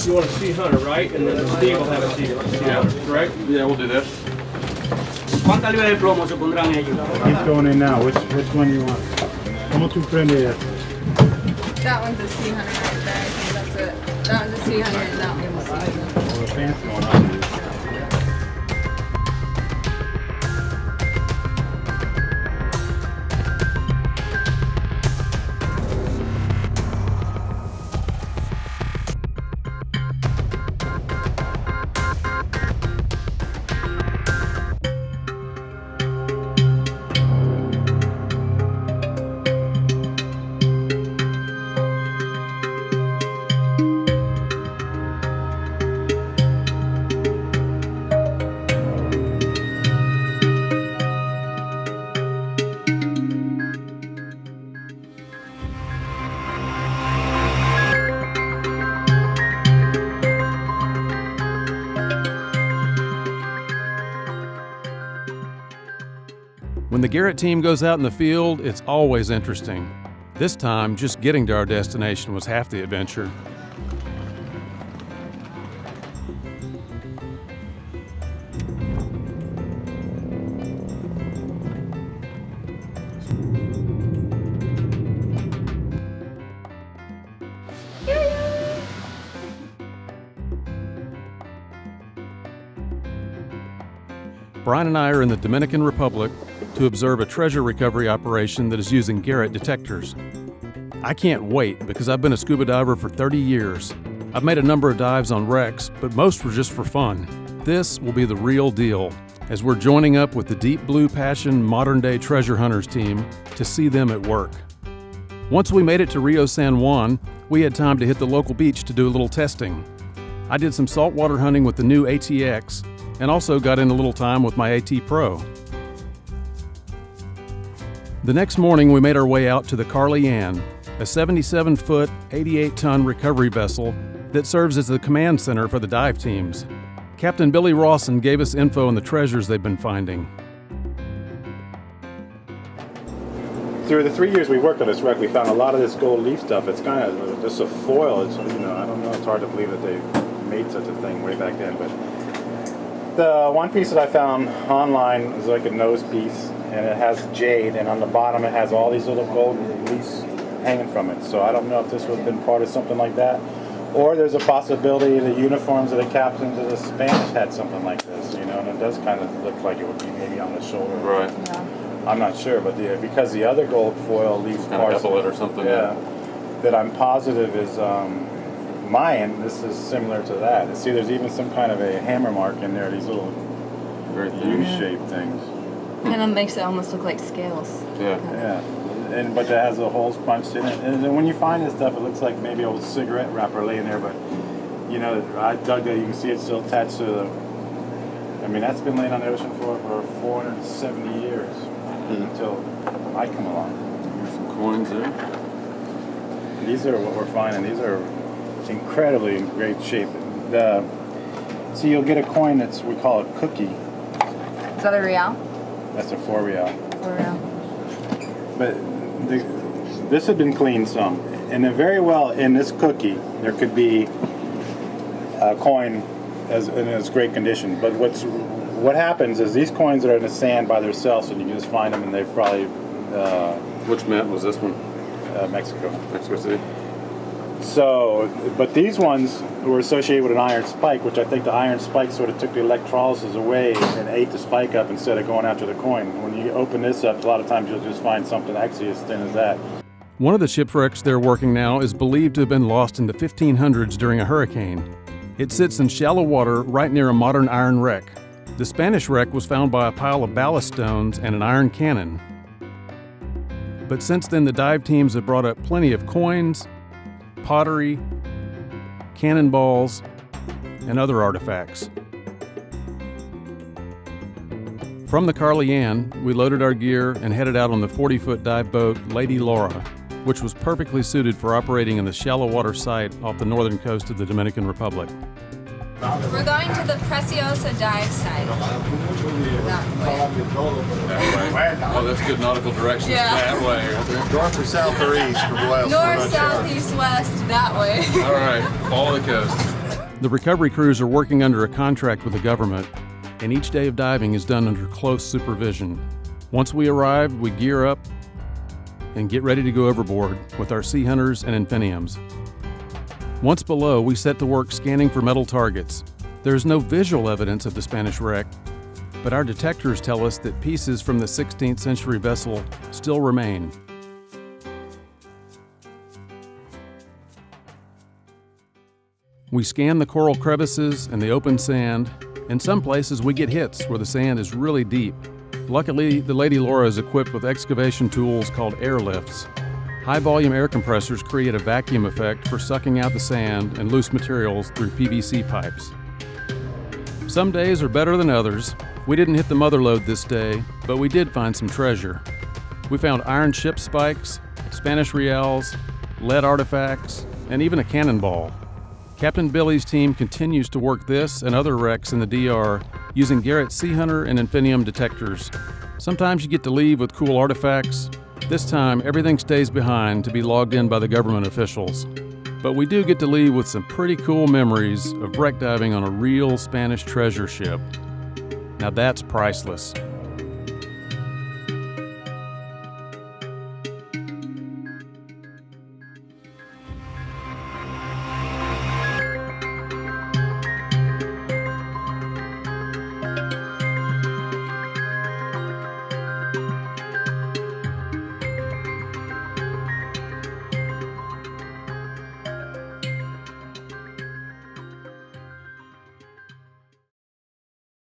You want a sea hunter, right? And then Steve will have a sea hunter, correct? Yeah, we'll do that. ¿Cuántas libras de plomo se pondrán ellos? Keep going in now. Which one do you want? ¿Cómo tú prendes? That one's a sea hunter right there. I think that's it. That one's a sea hunter and that one's a sea hunter. Oh, the fancy one, I'll use. When the Garrett team goes out in the field, it's always interesting. This time, just getting to our destination was half the adventure. Brian and I are in the Dominican Republic to observe a treasure recovery operation that is using Garrett detectors. I can't wait because I've been a scuba diver for 30 years. I've made a number of dives on wrecks, but most were just for fun. This will be the real deal, as we're joining up with the Deep Blue Passion modern-day treasure hunters team to see them at work. Once we made it to Rio San Juan, we had time to hit the local beach to do a little testing. I did some saltwater hunting with the new ATX, and also got in a little time with my AT Pro. The next morning, we made our way out to the Carly Ann, a 77-foot, 88-ton recovery vessel that serves as the command center for the dive teams. Captain Billy Rawson gave us info on the treasures they've been finding. Through the 3 years we worked on this wreck, we found a lot of this gold leaf stuff. It's kind of just a foil. It's, I don't know, it's hard to believe that they made such a thing way back then, but the one piece that I found online is like a nose piece, and it has jade, and on the bottom it has all these little gold leaves hanging from it. So I don't know if this would have been part of something like that, or there's a possibility the uniforms of the captains of the Spanish had something like this, and it does kind of look like it would be maybe on the shoulder. Right. Yeah. I'm not sure, but because the other gold foil leaf parts, epaulet or something. Yeah, that I'm positive is Mayan. This is similar to that. See, there's even some kind of a hammer mark in there. These little very U-shaped things. And it makes it almost look like scales. Yeah. Yeah, but it has the holes punched in it. And then when you find this stuff, it looks like maybe an old cigarette wrapper laying there. But I dug that. You can see it's still attached to the. I mean, that's been laying on the ocean floor for 470 years until I come along. There's some coins there. These are what we're finding. These are incredibly in great shape. So you'll get a coin we call a cookie. Is that a real? That's a 4 real. 4 real. But this had been cleaned some, and then very well in this cookie there could be a coin in its great condition. But what happens is these coins are in the sand by themselves, and you can just find them, and they've probably. Which mint was this one? Mexico. Mexico City. So, but these ones were associated with an iron spike, which I think the iron spike sort of took the electrolysis away and ate the spike up instead of going after the coin. When you open this up, a lot of times you'll just find something actually as thin as that. One of the shipwrecks they're working now is believed to have been lost in the 1500s during a hurricane. It sits in shallow water right near a modern iron wreck. The Spanish wreck was found by a pile of ballast stones and an iron cannon. But since then, the dive teams have brought up plenty of coins, pottery, cannonballs, and other artifacts. From the Carly Ann, we loaded our gear and headed out on the 40-foot dive boat Lady Laura, which was perfectly suited for operating in the shallow water site off the northern coast of the Dominican Republic. We're going to the Preciosa dive site. That way. Oh, that's good nautical directions. Yeah. That way. North or south or east or west? North, south, east, west, that way. All right, follow the coast. The recovery crews are working under a contract with the government, and each day of diving is done under close supervision. Once we arrive, we gear up and get ready to go overboard with our sea hunters and infiniums. Once below, we set to work scanning for metal targets. There is no visual evidence of the Spanish wreck, but our detectors tell us that pieces from the 16th century vessel still remain. We scan the coral crevices and the open sand. In some places, we get hits where the sand is really deep. Luckily, the Lady Laura is equipped with excavation tools called airlifts. High-volume air compressors create a vacuum effect for sucking out the sand and loose materials through PVC pipes. Some days are better than others. We didn't hit the mother lode this day, but we did find some treasure. We found iron ship spikes, Spanish reals, lead artifacts, and even a cannonball. Captain Billy's team continues to work this and other wrecks in the DR using Garrett Sea Hunter and Infinium detectors. Sometimes you get to leave with cool artifacts. This time, everything stays behind to be logged in by the government officials. But we do get to leave with some pretty cool memories of wreck diving on a real Spanish treasure ship. Now that's priceless.